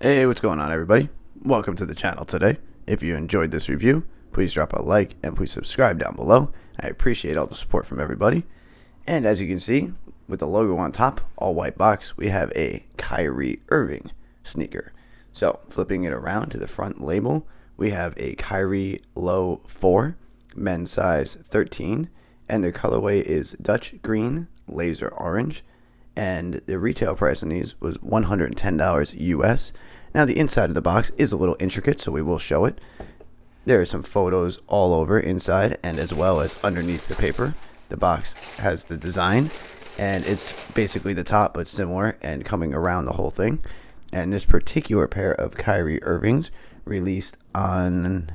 Hey, what's going on, everybody? Welcome to the channel today. If you enjoyed this review, please drop a like and please subscribe down below. I appreciate all the support from everybody. And as you can see, with the logo on top, all white box, we have a Kyrie Irving sneaker. So, flipping it around to the front label, we have a Kyrie Low 4, men's size 13, and the colorway is Dutch Green, Laser Orange, and the retail price on these was $110 US. Now the inside of the box is a little intricate, so we will show it. There are some photos all over inside and as well as underneath the paper. The box has the design, and it's basically the top but similar and coming around the whole thing. And this particular pair of Kyrie Irvings released on,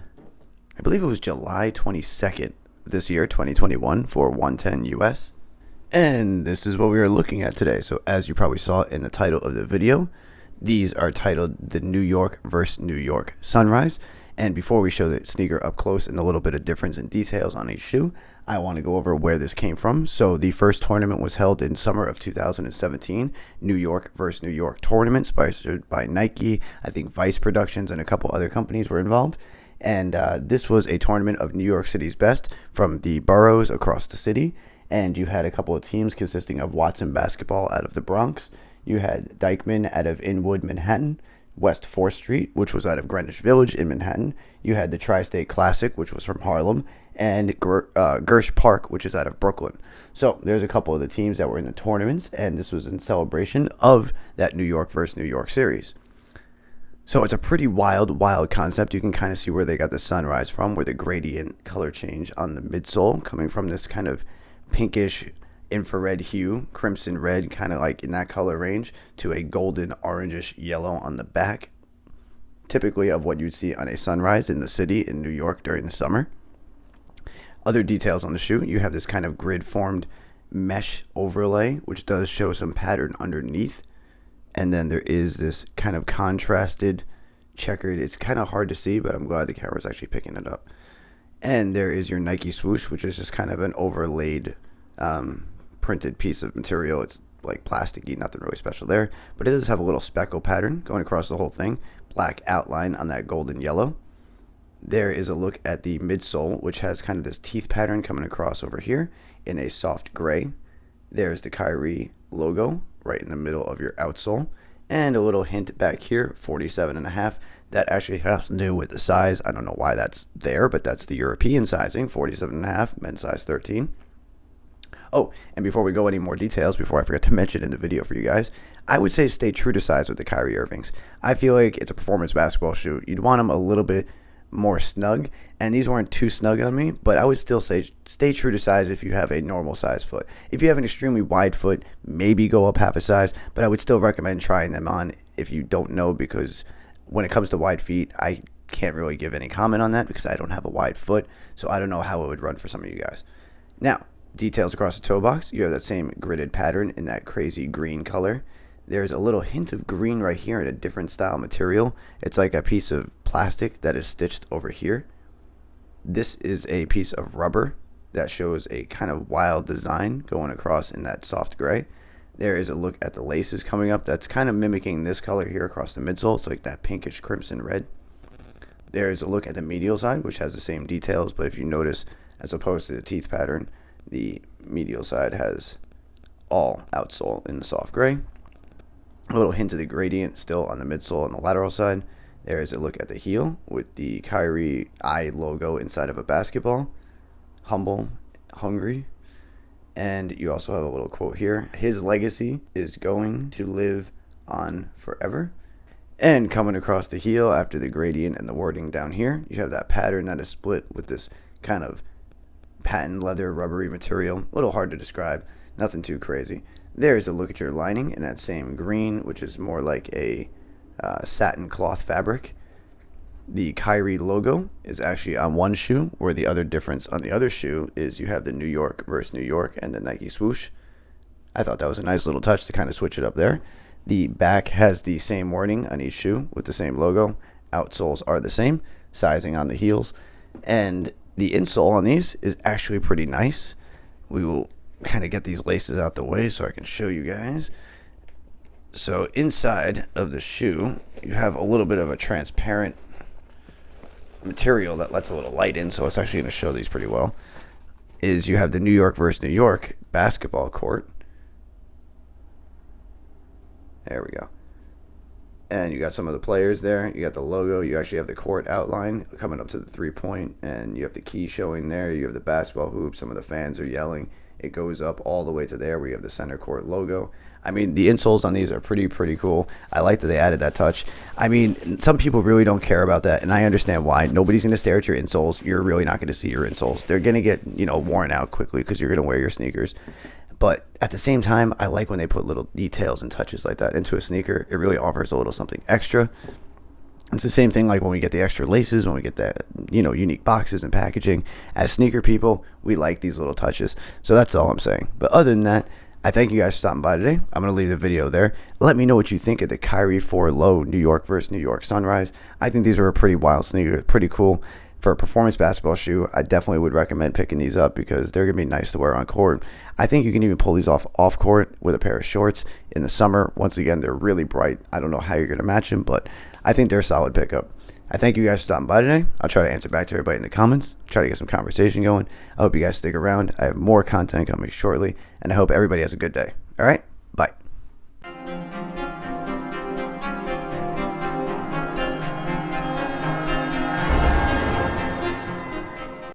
I believe it was July 22nd this year, 2021, for $110 US. And this is what we are looking at today. So as you probably saw in the title of the video, these are titled the New York vs. New York Sunrise. And before we show the sneaker up close and a little bit of difference in details on each shoe, I want to go over where this came from. So the first tournament was held in summer of 2017, New York vs. New York tournament, sponsored by Nike. I think Vice Productions and a couple other companies were involved. And this was a tournament of New York City's best from the boroughs across the city. And you had a couple of teams consisting of Watson Basketball out of the Bronx. You had Dykeman out of Inwood, Manhattan. West 4th Street, which was out of Greenwich Village in Manhattan. You had the Tri-State Classic, which was from Harlem. And Gersh Park, which is out of Brooklyn. So there's a couple of the teams that were in the tournaments. And this was in celebration of that New York versus New York series. So it's a pretty wild concept. You can kind of see where they got the sunrise from, where the gradient color change on the midsole coming from this kind of pinkish infrared hue, crimson red, kind of like in that color range, to a golden orangish yellow on the back, typically of what you'd see on a sunrise in the city in New York during the summer. Other details on the shoe, you have this kind of grid formed mesh overlay, which does show some pattern underneath, and then there is this kind of contrasted checkered, it's kind of hard to see, but I'm glad the camera's actually picking it up. And there is your Nike swoosh, which is just kind of an overlaid printed piece of material. It's like plasticky, nothing really special there, but it does have a little speckle pattern going across the whole thing, black outline on that golden yellow. There is a look at the midsole, which has kind of this teeth pattern coming across over here in a soft gray. There's the Kyrie logo right in the middle of your outsole, and a little hint back here, 47.5. That actually has to do with the size. I don't know why that's there, but that's the European sizing, 47.5, men's size 13. Oh, and before we go any more details, before I forget to mention in the video for you guys, I would say stay true to size with the Kyrie Irvings. I feel like it's a performance basketball shoe. You'd want them a little bit more snug, and these weren't too snug on me, but I would still say stay true to size if you have a normal size foot. If you have an extremely wide foot, maybe go up half a size, but I would still recommend trying them on if you don't know, because when it comes to wide feet, I can't really give any comment on that because I don't have a wide foot, so I don't know how it would run for some of you guys. Now, details across the toe box, you have that same gridded pattern in that crazy green color. There's a little hint of green right here in a different style material. It's like a piece of plastic that is stitched over here. This is a piece of rubber that shows a kind of wild design going across in that soft gray. There is a look at the laces coming up that's kind of mimicking this color here across the midsole. It's like that pinkish crimson red. There's a look at the medial side, which has the same details, but if you notice, as opposed to the teeth pattern, the medial side has all outsole in the soft gray. A little hint of the gradient still on the midsole on the lateral side. There is a look at the heel with the Kyrie eye logo inside of a basketball. Humble, hungry. And you also have a little quote here. His legacy is going to live on forever. And coming across the heel after the gradient and the wording down here, you have that pattern that is split with this kind of patent leather rubbery material. A little hard to describe, nothing too crazy. There's a look at your lining in that same green, which is more like a satin cloth fabric. The Kyrie logo is actually on one shoe, where the other difference on the other shoe is you have the New York versus New York and the Nike swoosh. I thought that was a nice little touch to kind of switch it up there. The back has the same wording on each shoe with the same logo. Outsoles are the same, sizing on the heels, and the insole on these is actually pretty nice. We will kind of get these laces out the way so I can show you guys. So inside of the shoe, you have a little bit of a transparent material that lets a little light in, so it's actually going to show these pretty well. Is you have the New York versus New York basketball court. There we go. And you got some of the players there. You got the logo. You actually have the court outline coming up to the 3-point, and you have the key showing there. You have the basketball hoop. Some of the fans are yelling. It goes up all the way to there where you have the center court logo. I mean, the insoles on these are pretty cool. I like that they added that touch. I mean, some people really don't care about that, and I understand why. Nobody's going to stare at your insoles. You're really not going to see your insoles. They're going to get, worn out quickly because you're going to wear your sneakers. But at the same time, I like when they put little details and touches like that into a sneaker. It really offers a little something extra. It's the same thing like when we get the extra laces, when we get that, unique boxes and packaging. As sneaker people, we like these little touches. So that's all I'm saying. But other than that, I thank you guys for stopping by today. I'm going to leave the video there. Let me know what you think of the Kyrie 4 Low New York versus New York Sunrise. I think these are a pretty wild sneaker. Pretty cool. For a performance basketball shoe, I definitely would recommend picking these up because they're going to be nice to wear on court. I think you can even pull these off court with a pair of shorts in the summer. Once again, they're really bright. I don't know how you're going to match them, but I think they're a solid pickup. I thank you guys for stopping by today. I'll try to answer back to everybody in the comments, try to get some conversation going. I hope you guys stick around. I have more content coming shortly, and I hope everybody has a good day. All right?